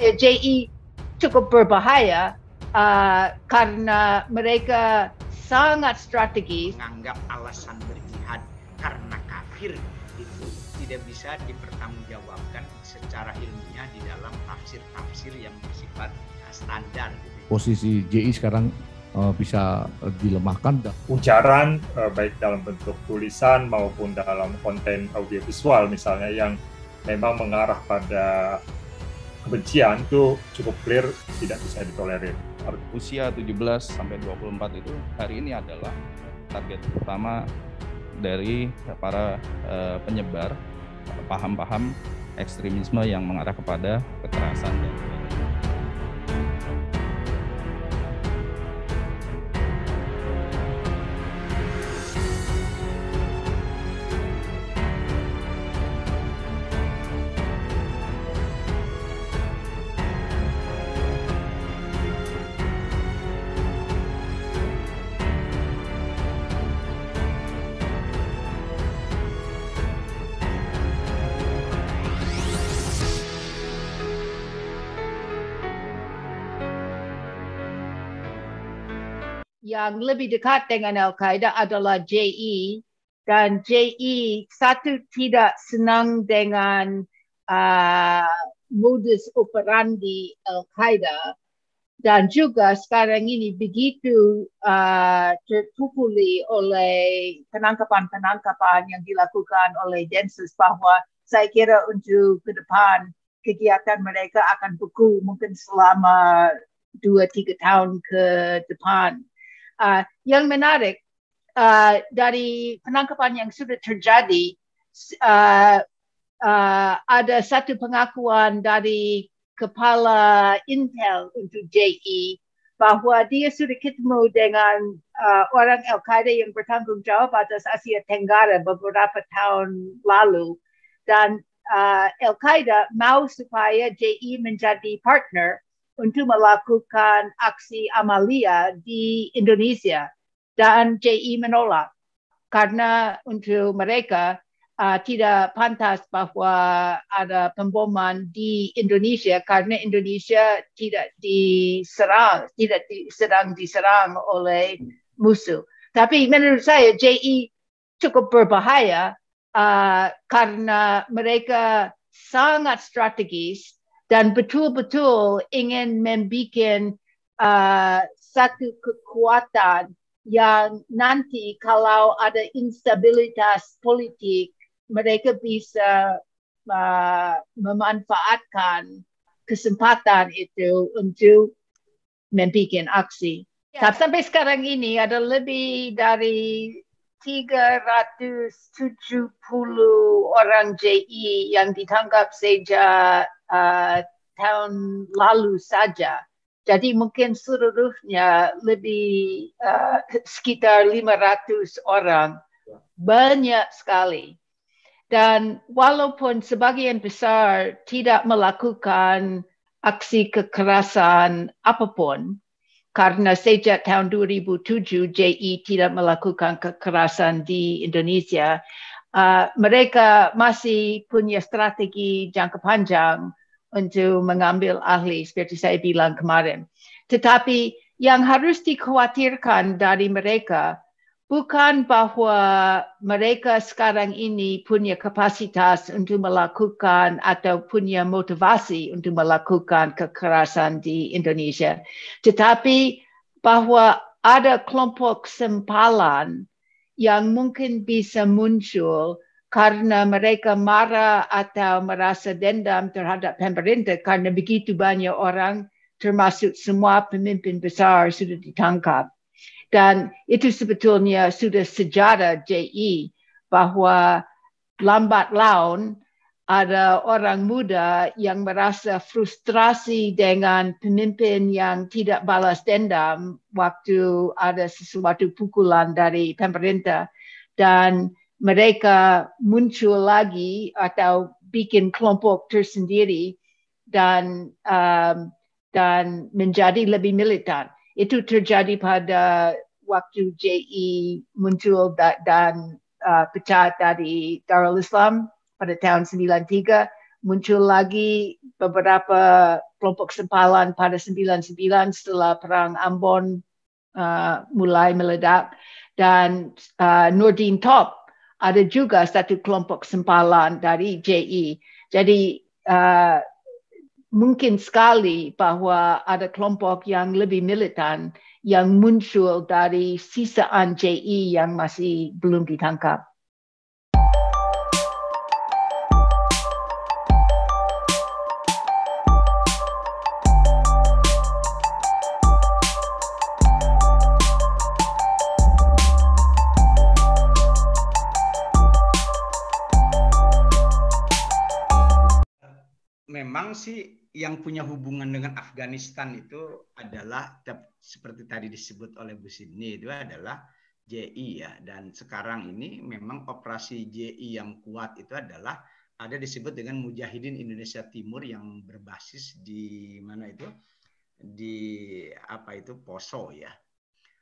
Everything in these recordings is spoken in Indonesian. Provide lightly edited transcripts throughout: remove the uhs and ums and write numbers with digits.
saya JE cukup berbahaya karena mereka sangat strategis. Menganggap alasan berjihad karena kafir itu tidak bisa dipertanggungjawabkan secara ilmiah di dalam tafsir-tafsir yang bersifat standar. Posisi JI sekarang bisa dilemahkan. Ujaran baik dalam bentuk tulisan maupun dalam konten audiovisual misalnya yang memang mengarah pada kebencian itu cukup clear tidak bisa ditolerir. Usia 17 sampai 24 itu hari ini adalah target utama dari para penyebar paham-paham ekstremisme yang mengarah kepada kekerasan. Yang lebih dekat dengan Al-Qaeda adalah JE, dan JE satu tidak senang dengan modus operandi Al-Qaeda, dan juga sekarang ini begitu terpukuli oleh penangkapan-penangkapan yang dilakukan oleh Densus, bahwa saya kira untuk ke depan kegiatan mereka akan beku mungkin selama 2-3 tahun ke depan. Yang menarik dari penangkapan yang sudah terjadi, ada satu pengakuan dari kepala Intel untuk JE bahwa dia sudah ketemu dengan orang Al-Qaeda yang bertanggung jawab atas Asia Tenggara beberapa tahun lalu, dan Al-Qaeda mau supaya JE menjadi partner untuk melakukan aksi amalia di Indonesia, dan JE menolak karena untuk mereka tidak pantas bahwa ada pemboman di Indonesia karena Indonesia tidak sedang diserang oleh musuh. Tapi menurut saya JE cukup berbahaya karena mereka sangat strategis dan betul-betul ingin membuat satu kekuatan yang nanti kalau ada instabilitas politik, mereka bisa memanfaatkan kesempatan itu untuk membuat aksi. Ya. Sampai sekarang ini ada lebih dari 370 orang JE yang ditangkap sejak tahun lalu saja. Jadi mungkin seluruhnya lebih sekitar 500 orang. Banyak sekali. Dan walaupun sebagian besar tidak melakukan aksi kekerasan apapun, karena sejak tahun 2007 JE tidak melakukan kekerasan di Indonesia, mereka masih punya strategi jangka panjang untuk mengambil ahli seperti saya bilang kemarin. Tetapi yang harus dikhawatirkan dari mereka bukan bahwa mereka sekarang ini punya kapasitas untuk melakukan atau punya motivasi untuk melakukan kekerasan di Indonesia, tetapi bahwa ada kelompok sempalan yang mungkin bisa muncul karena mereka marah atau merasa dendam terhadap pemerintah karena begitu banyak orang, termasuk semua pemimpin besar, sudah ditangkap. Dan itu sebetulnya sudah sejarah JE bahwa lambat laun ada orang muda yang merasa frustrasi dengan pemimpin yang tidak balas dendam waktu ada sesuatu pukulan dari pemerintah, dan mereka muncul lagi atau bikin kelompok tersendiri dan menjadi lebih militan. Itu terjadi pada waktu JE muncul dan pecah dari Darul Islam pada tahun 93. muncul lagi beberapa kelompok sempalan pada 99 setelah Perang Ambon mulai meledak, dan Nurdin Top ada juga satu kelompok sempalan dari JI. Jadi mungkin sekali bahwa ada kelompok yang lebih militan yang muncul dari sisaan JI yang masih belum ditangkap. Memang sih yang punya hubungan dengan Afghanistan itu adalah seperti tadi disebut oleh Bu Sidney, itu adalah JI ya. Dan sekarang ini memang operasi JI yang kuat itu adalah ada disebut dengan Mujahidin Indonesia Timur yang berbasis di mana itu, di apa itu, Poso ya.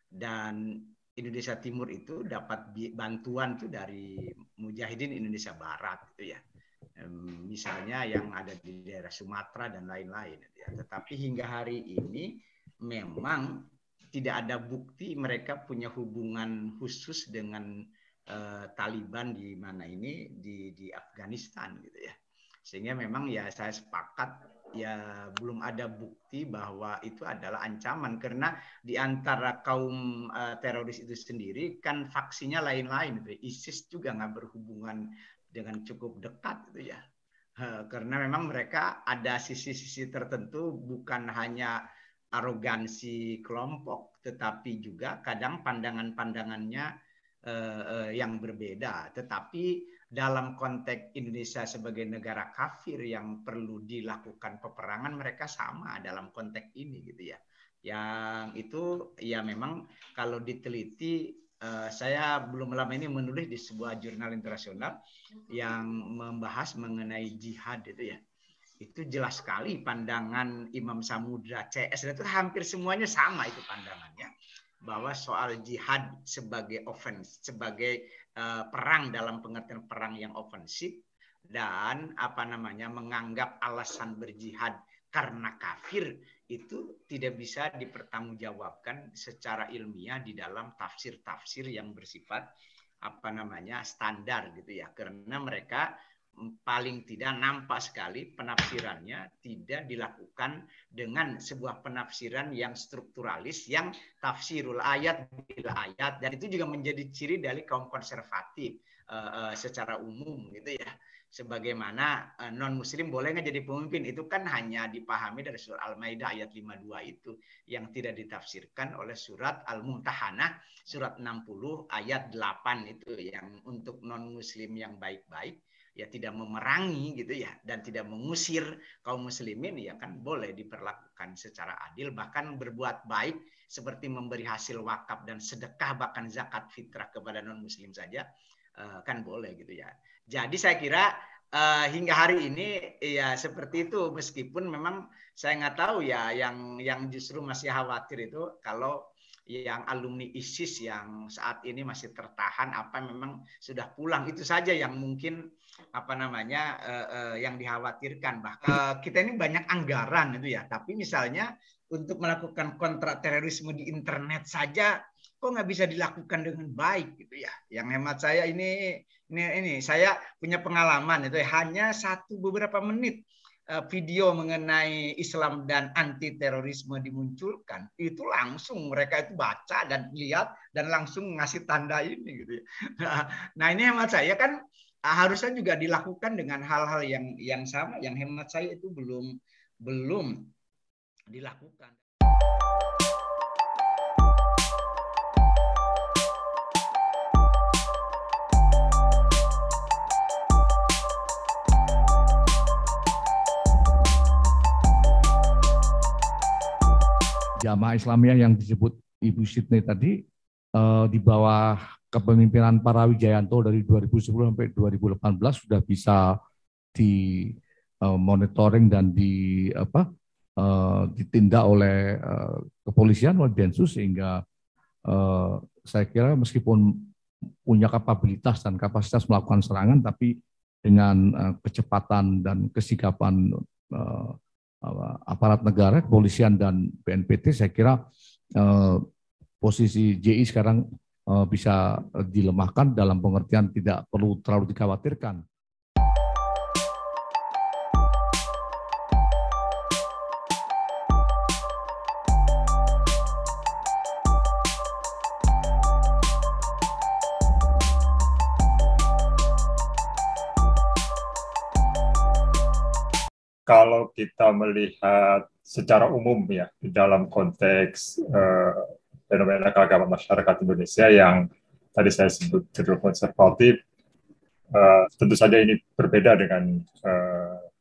Dan Indonesia Timur itu dapat bantuan tuh dari Mujahidin Indonesia Barat itu ya. Misalnya yang ada di daerah Sumatera dan lain-lain ya. Tetapi hingga hari ini memang tidak ada bukti mereka punya hubungan khusus dengan Taliban di mana ini di Afghanistan gitu ya. Sehingga memang ya saya sepakat ya belum ada bukti bahwa itu adalah ancaman, karena di antara kaum teroris itu sendiri kan faksinya lain-lain gitu. ISIS juga nggak berhubungan dengan cukup dekat gitu ya, karena memang mereka ada sisi-sisi tertentu, bukan hanya arogansi kelompok, tetapi juga kadang pandangan-pandangannya yang berbeda. Tetapi dalam konteks Indonesia sebagai negara kafir yang perlu dilakukan peperangan, mereka sama dalam konteks ini gitu ya. Yang itu ya memang kalau diteliti, saya belum lama ini menulis di sebuah jurnal internasional yang membahas mengenai jihad itu ya. Itu jelas sekali pandangan Imam Samudra CS itu hampir semuanya sama itu pandangannya, bahwa soal jihad sebagai offense, sebagai perang dalam pengertian perang yang ofensif, dan menganggap alasan berjihad karena kafir itu tidak bisa dipertanggungjawabkan secara ilmiah di dalam tafsir-tafsir yang bersifat standar gitu ya, karena mereka paling tidak nampak sekali penafsirannya tidak dilakukan dengan sebuah penafsiran yang strukturalis, yang tafsirul ayat bila ayat, dan itu juga menjadi ciri dari kaum konservatif secara umum gitu ya. Sebagaimana non muslim boleh nggak jadi pemimpin, itu kan hanya dipahami dari surat Al-Maidah ayat 52 itu, yang tidak ditafsirkan oleh surat Al-Mumtahanah surat 60 ayat 8 itu, yang untuk non muslim yang baik-baik ya tidak memerangi gitu ya, dan tidak mengusir kaum muslimin ya kan boleh diperlakukan secara adil, bahkan berbuat baik seperti memberi hasil wakaf dan sedekah, bahkan zakat fitrah kepada non muslim saja kan boleh gitu ya. Jadi saya kira hingga hari ini ya seperti itu, meskipun memang saya nggak tahu ya, yang justru masih khawatir itu kalau yang alumni ISIS yang saat ini masih tertahan apa memang sudah pulang, itu saja yang mungkin yang dikhawatirkan. Bahkan kita ini banyak anggaran itu ya, tapi misalnya untuk melakukan kontra terorisme di internet saja kok nggak bisa dilakukan dengan baik gitu ya. Yang hemat saya ini saya punya pengalaman itu ya, hanya beberapa menit video mengenai Islam dan anti terorisme dimunculkan, itu langsung mereka itu baca dan lihat dan langsung ngasih tanda ini gitu ya. Nah ini hemat saya kan harusnya juga dilakukan dengan hal-hal yang sama, yang hemat saya itu belum dilakukan. Jamaah Islamiyah yang disebut Ibu Sidney tadi di bawah kepemimpinan Pak Rawi Jayanto dari 2010 sampai 2018 sudah bisa di monitoring dan ditindak oleh kepolisian, oleh Densus, sehingga saya kira meskipun punya kapabilitas dan kapasitas melakukan serangan, tapi dengan kecepatan dan kesigapan aparat negara, kepolisian dan BNPT, saya kira posisi JI sekarang bisa dilemahkan dalam pengertian tidak perlu terlalu dikhawatirkan. Kalau kita melihat secara umum ya di dalam konteks fenomena keagamaan masyarakat Indonesia yang tadi saya sebut cenderung konservatif, tentu saja ini berbeda dengan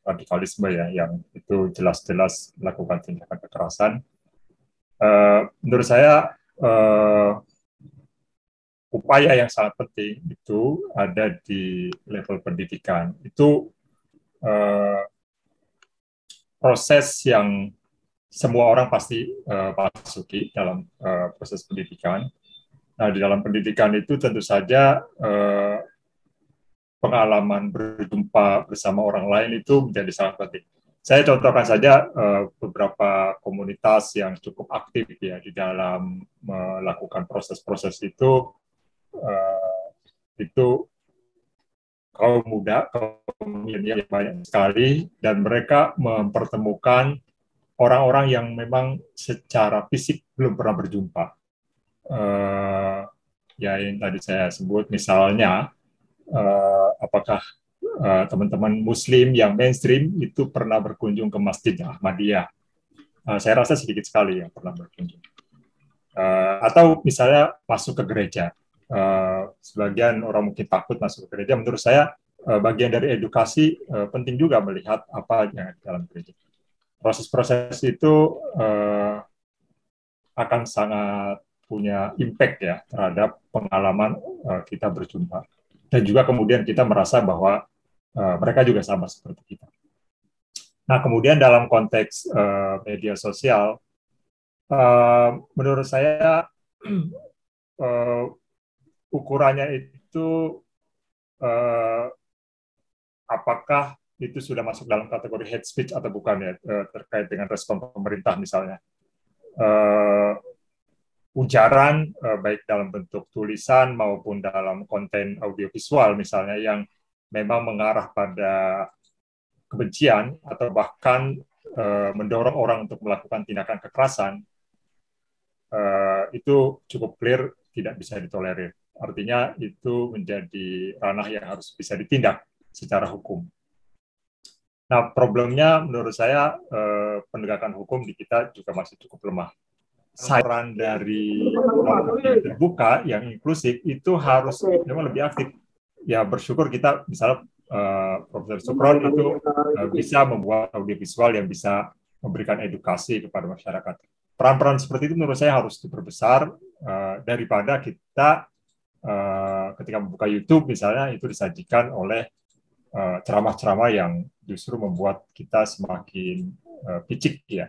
radikalisme ya, yang itu jelas-jelas melakukan tindakan kekerasan. Menurut saya upaya yang sangat penting itu ada di level pendidikan. Itu proses yang semua orang pasti masuki dalam proses pendidikan. Nah, di dalam pendidikan itu tentu saja pengalaman berjumpa bersama orang lain itu menjadi sangat penting. Saya contohkan saja beberapa komunitas yang cukup aktif ya di dalam melakukan proses-proses itu kaum muda, kaum milenial yang banyak sekali, dan mereka mempertemukan orang-orang yang memang secara fisik belum pernah berjumpa. Ya yang tadi saya sebut, misalnya apakah teman-teman Muslim yang mainstream itu pernah berkunjung ke Masjid Ahmadiyah? Saya rasa sedikit sekali yang pernah berkunjung. Atau misalnya masuk ke gereja. Sebagian orang mungkin takut masuk ke gereja. Menurut saya bagian dari edukasi penting juga melihat apa yang ada di dalam gereja. Proses-proses itu akan sangat punya impact ya terhadap pengalaman kita berjumpa, dan juga kemudian kita merasa bahwa mereka juga sama seperti kita. Nah, kemudian dalam konteks media sosial, menurut saya ukurannya itu apakah itu sudah masuk dalam kategori hate speech atau bukan ya, terkait dengan respon pemerintah misalnya. Ujaran baik dalam bentuk tulisan maupun dalam konten audiovisual misalnya yang memang mengarah pada kebencian atau bahkan mendorong orang untuk melakukan tindakan kekerasan, itu cukup clear tidak bisa ditolerir. Artinya itu menjadi ranah yang harus bisa ditindak secara hukum. Nah, problemnya menurut saya penegakan hukum di kita juga masih cukup lemah. Saran dari yang terbuka, yang inklusif itu harus memang lebih aktif. Ya bersyukur kita misalnya Profesor Sukron itu bisa membuat audiovisual yang bisa memberikan edukasi kepada masyarakat. Peran-peran seperti itu menurut saya harus diperbesar daripada kita ketika membuka YouTube misalnya itu disajikan oleh ceramah-ceramah yang justru membuat kita semakin picik ya.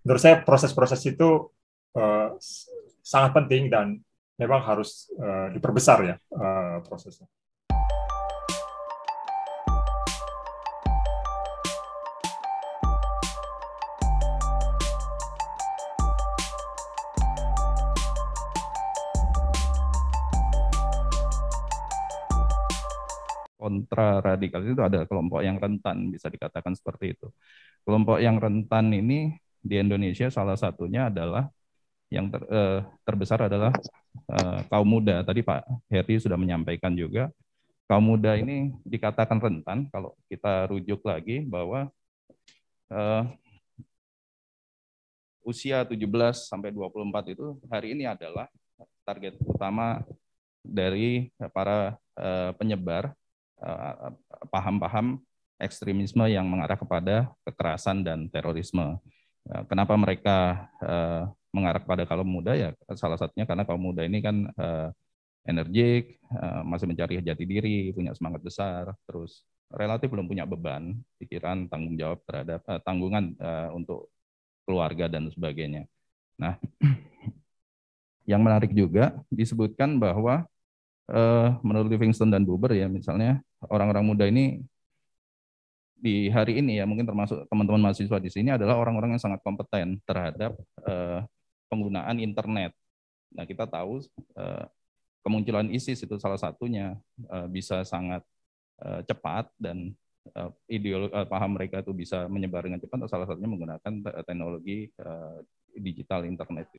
Menurut saya proses-proses itu sangat penting dan memang harus diperbesar ya prosesnya. Kontra radikal itu ada kelompok yang rentan, bisa dikatakan seperti itu. Kelompok yang rentan ini di Indonesia salah satunya adalah yang terbesar adalah kaum muda. Tadi Pak Heri sudah menyampaikan juga, kaum muda ini dikatakan rentan kalau kita rujuk lagi bahwa usia 17 sampai 24 itu hari ini adalah target utama dari para penyebar paham-paham ekstremisme yang mengarah kepada kekerasan dan terorisme. Kenapa mereka mengarah kepada kaum muda? Ya salah satunya karena kaum muda ini kan energik, masih mencari jati diri, punya semangat besar, terus relatif belum punya beban, pikiran, tanggung jawab terhadap tanggungan untuk keluarga dan sebagainya. Nah, yang menarik juga disebutkan bahwa menurut Livingston dan Buber ya misalnya orang-orang muda ini di hari ini ya, mungkin termasuk teman-teman mahasiswa di sini adalah orang-orang yang sangat kompeten terhadap penggunaan internet. Nah, kita tahu kemunculan ISIS itu salah satunya bisa sangat cepat dan paham mereka itu bisa menyebar dengan cepat, salah satunya menggunakan teknologi digital internet.